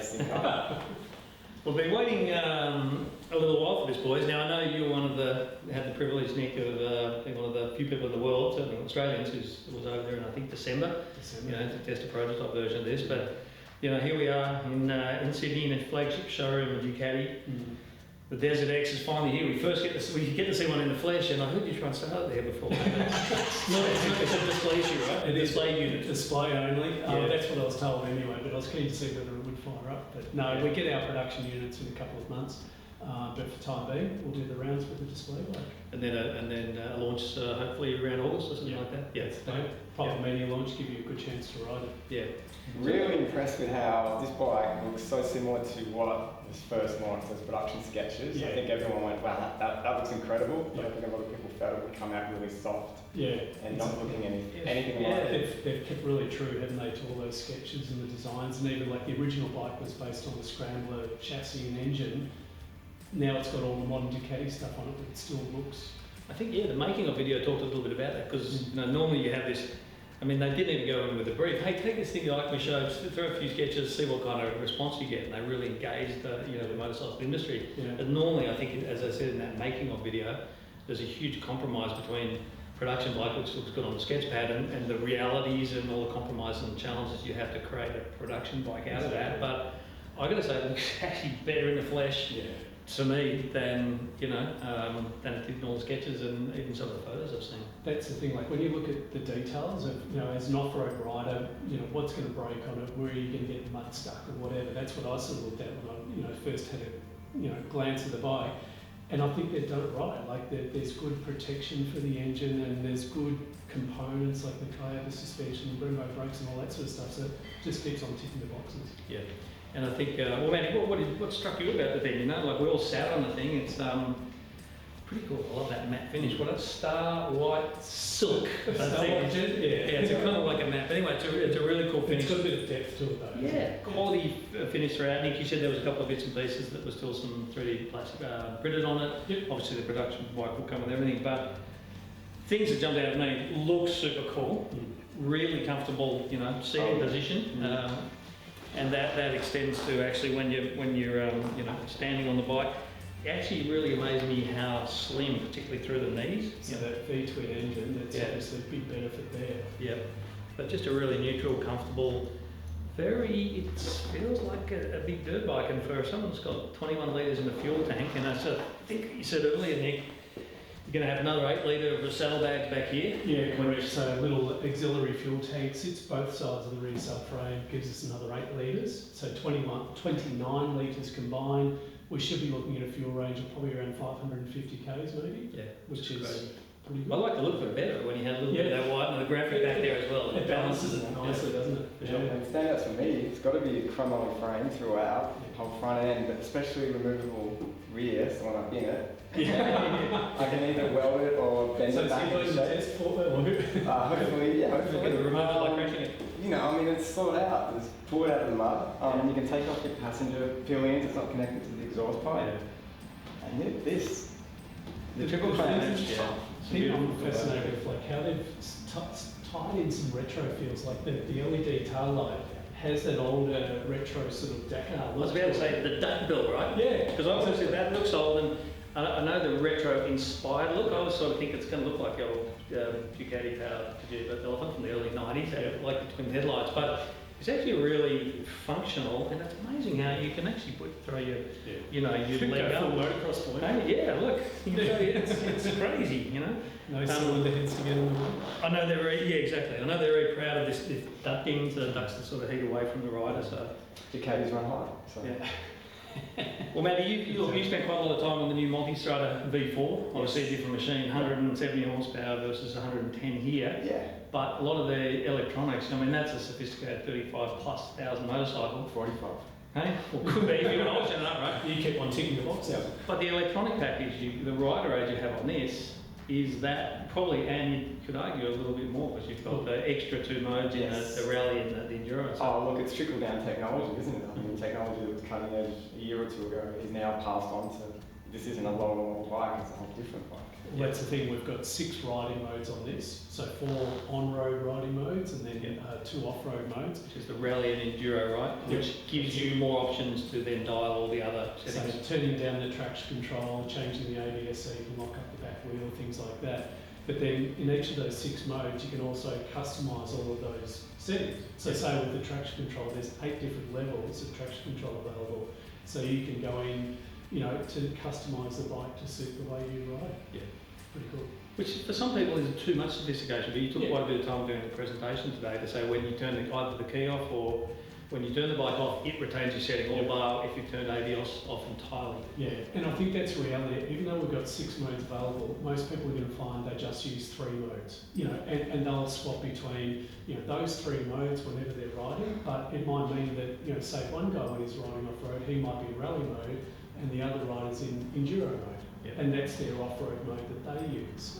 racing car. We've been waiting a little while for this, boys. Now I know you're had the privilege, Nick, of being one of the few people in the world, certainly Australians, who was over there in I think December. To test a prototype version of this. But here we are in Sydney in a flagship showroom of Ducati. The DesertX is finally here. We get to see one in the flesh, and I heard you try and start it there before. It's a display issue, right? It is display unit. Display only. That's what I was told anyway, but I was keen to see whether it would fire up. But no, we get our production units in a couple of months. But for the time being, we'll do the rounds with the display bike. And then a launch hopefully around August or something like that. Yeah, proper media launch, give you a good chance to ride it. Yeah. Really impressed with how this bike looks so similar to what was first launched as production sketches. Yeah. I think everyone went, wow, that looks incredible. I think a lot of people felt it would come out really soft. Yeah. And not looking anything like it. They've kept really true, haven't they, to all those sketches and the designs, and even like the original bike was based on the Scrambler chassis and engine. Now it's got all the modern Ducati stuff on it, but it still looks. I think the making of video talked a little bit about that because normally you have this. I mean, they didn't even go in with a brief. Hey, take this thing you like me show, throw a few sketches, see what kind of response you get, and they really engaged the motorcycle industry. Yeah. But normally, I think, as I said in that making of video, there's a huge compromise between production bike, which looks good on the sketch pad, and the realities and all the compromises and challenges you have to create a production bike out of that. But I got to say, it looks actually better in the flesh. To me, than it did in all the sketches and even some of the photos I've seen. That's the thing. Like when you look at the details of, as an off-road rider, what's going to break on it, where are you going to get mud stuck or whatever. That's what I sort of looked at when I, first had a, glance at the bike, and I think they've done it right. Like there's good protection for the engine, and there's good components like the tyre, the suspension, the Brembo brakes, and all that sort of stuff. So it just keeps on ticking the boxes. Yeah. And I think, Manny, what struck you about the thing? Like we all sat on the thing. It's pretty cool. I love that matte finish. What a star white silk. It's kind of like a matte. But anyway, it's a really cool finish. It's got a bit of depth to it though. Yeah, quality finish throughout. Nick, you said there was a couple of bits and pieces that were still some 3D plastic printed on it. Yep. Obviously, the production bike will come with everything, but things that jumped out at me look super cool. Really comfortable, seating position. And that extends to actually when you're standing on the bike. It actually really amazed me how slim, particularly through the knees. So that V-twin engine, that's obviously a big benefit there. Yeah, but just a really neutral, comfortable, it feels like a big dirt bike. And for someone that's got 21 litres in the fuel tank, and I think you said earlier, Nick, you're going to have another 8 litre of saddlebags back here. Yeah, correct. So a little auxiliary fuel tank sits both sides of the rear subframe, gives us another 8 litres. So 29 litres combined. We should be looking at a fuel range of probably around 550 k's maybe. Yeah, which is pretty good. I like the look of it better when you had a little bit of that white and the graphic back there as well. It balances it nicely, doesn't it? Yeah. And standouts for me, it's got to be a chromoly frame throughout, the whole front end, but especially removable rear, so when I'm in it, I can either weld it or bend it back into shape. Test for it, hopefully. It's thought out. It's pulled out of the mud. You can take off your passenger pinions. It's not connected to the exhaust pipe. Yeah. And the triple crown edge. I'm fascinated with like how they've tied in some retro feels. Like the LED tail light has that older retro sort of Dakar. I was about to say the duck bill, right? Yeah. Because obviously that looks old, and I know the retro-inspired look. I always sort of think it's going to look like the old Ducati powered Elephant from the early 90s, like the twin headlights. But it's actually really functional, and it's amazing how you can actually throw your leg up. Full motocross point. Hey, look, it's crazy, No someone that heads together. I know they're exactly. I know they're very proud of this ducking, so the ducks that sort of heat away from the rider. So Ducatis run high. So. Yeah. Well, Matty, you spent quite a lot of time on the new Multistrada V4. Obviously, a different machine, 170 horsepower versus 110 here. Yeah. But a lot of the electronics, that's a sophisticated 35,000+ motorcycle. 45. Hey, well, could be if you're an option, right? You kept on ticking the box out. But the electronic package, the rider age you have on this, is that probably, and you could argue a little bit more because you've got the extra 2 modes in the rally and the endurance. Oh, look, it's trickle down technology, isn't it? I mean, technology that was cutting edge a year or 2 ago is now passed on to this isn't a lower bike, it's a whole different bike. Well, that's the thing, we've got 6 riding modes on this, so 4 on-road riding modes and then 2 off-road modes. Which is the rally and enduro, right? Which gives you more options to then dial all the other settings. So turning down the traction control, changing the ABS so you can lock up the back wheel, things like that. But then in each of those 6 modes, you can also customise all of those settings. So say with the traction control, there's 8 different levels of traction control available. So you can go in, you know, to customise the bike to suit the way you ride. Yeah. Pretty cool. Which for some people is too much sophistication, but you took quite a bit of time doing the presentation today to say when you turn either the key off or when you turn the bike off, it retains your setting, or bar if you turn ABS off entirely. Yeah, and I think that's reality. Even though we've got 6 modes available, most people are going to find they just use 3 modes, you know, and they'll swap between, you know, those 3 modes whenever they're riding, but it might mean that, you know, say one guy when he's riding off-road, he might be in rally mode, and the other rider's in enduro mode. And that's their off-road mode that they use.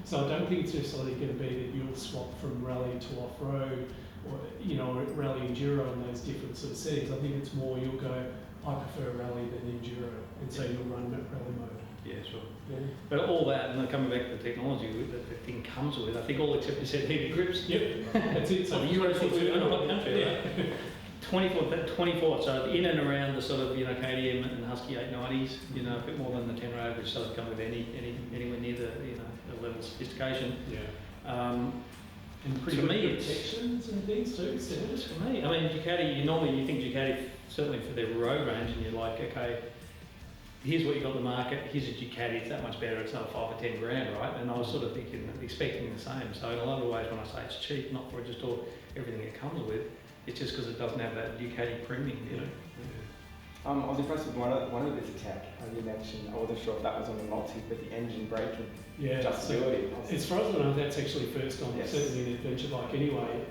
So I don't think it's necessarily going to be that you'll swap from rally to off-road, or, you know, or rally enduro in those different sort of settings. I think it's more you'll go, I prefer rally than enduro, and so you'll run that rally mode. Yeah, sure. Yeah. But all that, and then coming back to the technology that the thing comes with, I think all except you said heavy grips. Yep, that's it. So you want to think we're in a hot country, right? 24, so in and around the sort of, you know, KTM and Husky 890s, you know, a bit more than the 10 road, which doesn't come with anywhere near the, you know, the level of sophistication. Yeah. And pretty for good me, protections and things too. It's for me. I mean, Ducati, you think Ducati, certainly for their road range, and you're like, okay, here's what you got in the market, here's a Ducati, it's that much better, it's not 5 or 10 grand, right? And I was sort of thinking, expecting the same. So in a lot of ways, when I say it's cheap, not for just all everything it comes with, it's just because it doesn't have that Ducati premium, you know. I was impressed with one of this tech. You mentioned, I wasn't sure if that was on the multi, but the engine braking adjustability. So as far as I know, that's actually first on certainly an adventure bike anyway.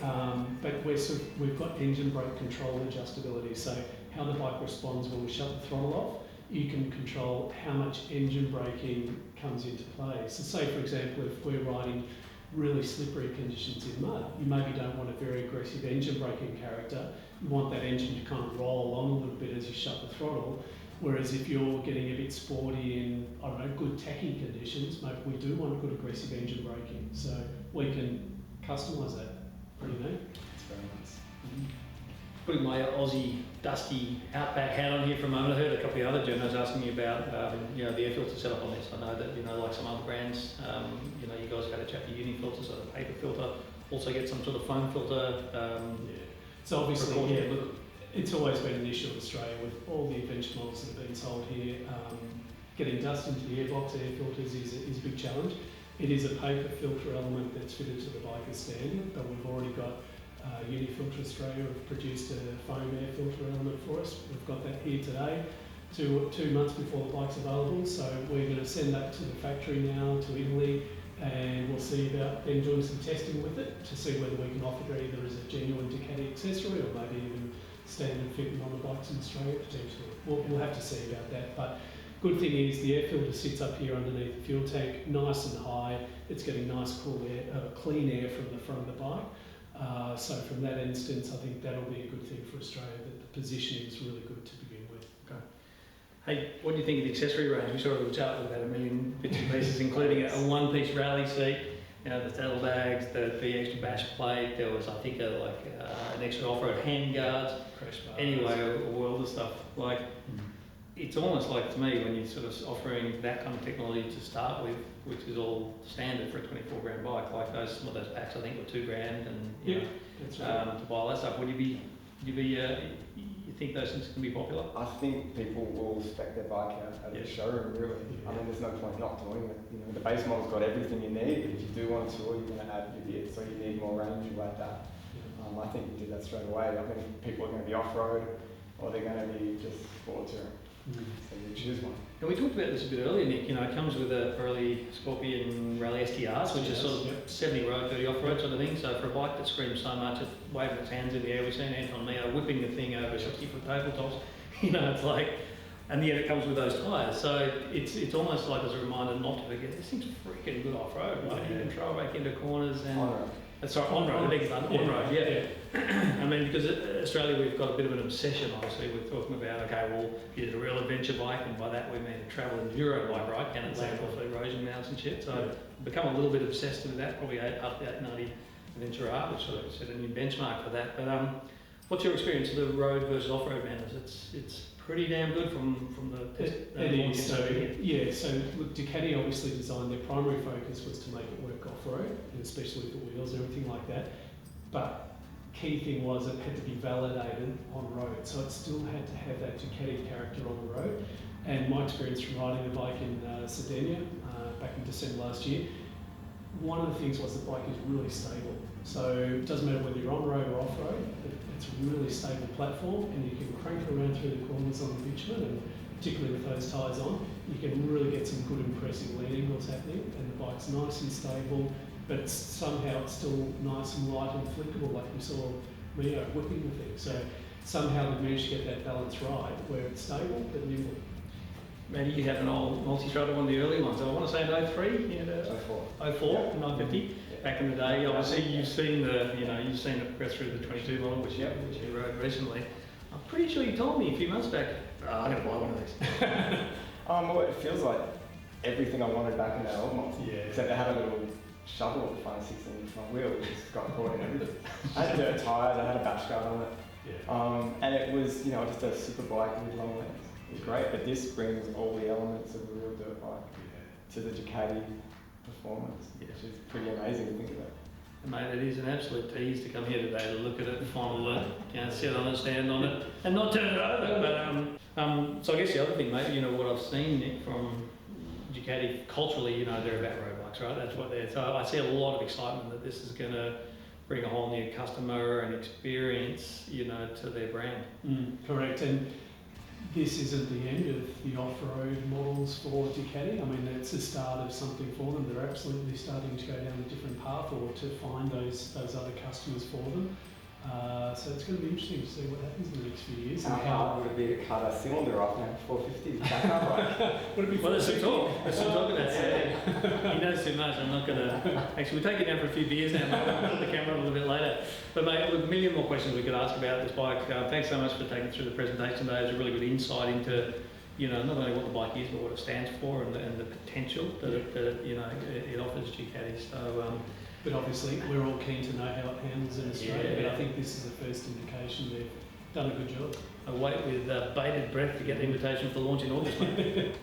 But we've got engine brake control adjustability. So how the bike responds when we shut the throttle off, you can control how much engine braking comes into play. So say for example, if we're riding really slippery conditions in mud, you maybe don't want a very aggressive engine braking character. You want that engine to kind of roll along a little bit as you shut the throttle. Whereas if you're getting a bit sporty in, I don't know, good tacking conditions, maybe we do want good aggressive engine braking. So we can customise that. Pretty neat. That's very nice. Putting my Aussie dusty Outback hat on here for a moment, I heard a couple of other journalists asking me about you know, the air filter setup on this. I know that, you know, like some other brands, you know, you guys got a chat to uni filter, so the paper filter, also get some sort of foam filter. So obviously, it's always been an issue in Australia with all the adventure models that have been sold here. Getting dust into the airbox, air filters is a big challenge. It is a paper filter element that's fitted to the bike as standard, but we've already got Unifilter Australia have produced a foam air filter element for us. We've got that here today, 2 months before the bike's available. So we're going to send that to the factory now, to Italy, and we'll see about then doing some testing with it to see whether we can offer it either as a genuine Ducati accessory or maybe even standard fitting on the bikes in Australia potentially. We'll have to see about that. But good thing is the air filter sits up here underneath the fuel tank, nice and high. It's getting nice, cool air, clean air from the front of the bike. So from that instance, I think that'll be a good thing for Australia, that the positioning is really good to begin with. Okay. Hey, what do you think of the accessory range? We saw a little chart with about 1 million bits and pieces, including a one-piece rally seat, you know, the saddlebags, the extra bash plate. There was, I think, an extra off-road hand guards. Crash bars. Anyway, a world of stuff. Like, it's almost like to me when you're sort of offering that kind of technology to start with, which is all standard for a 24 grand bike. Like some of those packs, I think, were 2 grand, and you know, that's right. to buy all that stuff. You think those things can be popular? I think people will spec their bike out at the showroom, really. I mean, there's no point not doing it. You know, the base model's got everything you need, but if you do want to tour, you're going to add your bits, so you need more range, you add that. I think you did that straight away. I think people are going to be off-road, or they're going to be just sport touring. So you choose one. And we talked about this a bit earlier, Nick. You know, it comes with a Pirelli Scorpion Rally STRs, which is sort of 70 road, 30 off-road sort of thing. So for a bike that screams so much, it's waving its hands in the air. We've seen Anton Mio whipping the thing over 60-foot tabletops. You know, it's like, and yet it comes with those tyres. So it's almost like as a reminder not to forget, this thing's freaking good off-road. Like you can trail back into corners and... On-road, I beg your pardon. On-road, yeah. I mean, because Australia, we've got a bit of an obsession, obviously, with talking about, okay, well, is it a real adventure bike? And by that we mean a travel enduro bike, right? Can it land off erosion mounts and shit? So I've become a little bit obsessed with that, probably up the 890 Adventure R, which sort of set a new benchmark for that. But what's your experience of the road versus off-road manners? It's pretty damn good from the test. It is. So, yeah, so look, Ducati obviously designed, their primary focus was to make it work off-road, and especially with the wheels and everything like that. But key thing was it had to be validated on road, so it still had to have that Ducati character on the road. And my experience from riding the bike in Sardinia back in December last year, one of the things was the bike is really stable. So it doesn't matter whether you're on road or off road, it's a really stable platform, and you can crank it around through the corners on the bitumen, and particularly with those tyres on, you can really get some good impressive lead angles happening, and the bike's nice and stable, but somehow it's still nice and light and flickable, like we saw Mio whipping the thing. So somehow they've managed to get that balance right, where it's stable but nimble. Maybe you have an old multi-throtter, one of the early ones. I want to say in 03, 04, 950. Back in the day, obviously you've seen it progress through the 22 model, which you rode recently. I'm pretty sure you told me a few months back, I'm going to buy one of these. Well, it feels like everything I wanted back in that old multi. Yeah. Except they had a little shovel at the front, 16-inch front wheel, which just got caught in everything. I had dirt tyres, I had a bash guard on it. Yeah. And it was, just a super bike with long legs. It was great, but this brings all the elements of a real dirt bike to the Ducati performance, which is pretty amazing to think about. Mate, it is an absolute tease to come here today to look at it, fondle it, sit on it, stand on it, and not turn it over. But so I guess the other thing, maybe what I've seen, Nick, from Ducati culturally, they're about road bikes, right? That's what they're. So I see a lot of excitement that this is going to bring a whole new customer and experience, to their brand. Correct. And this isn't the end of the off-road models for Ducati. I mean, it's the start of something for them. They're absolutely starting to go down a different path, or to find those other customers for them. So it's going to be interesting to see what happens in the next few years. How hard would it be to cut a cylinder off now, 450 back up, right? Would it be? Well, there's some talk. There's some talk about that. He knows too much. I'm not going to. Actually, we'll take it down for a few beers now. We'll put the camera on a little bit later. But mate, with a million more questions we could ask about this bike. Thanks so much for taking through the presentation today. It's a really good insight into, not only what the bike is, but what it stands for, and the potential that it offers Ducati. So. But obviously, we're all keen to know how it handles in Australia. But I think this is the first indication they've done a good job. I wait with bated breath to get the invitation for launch in August, mate.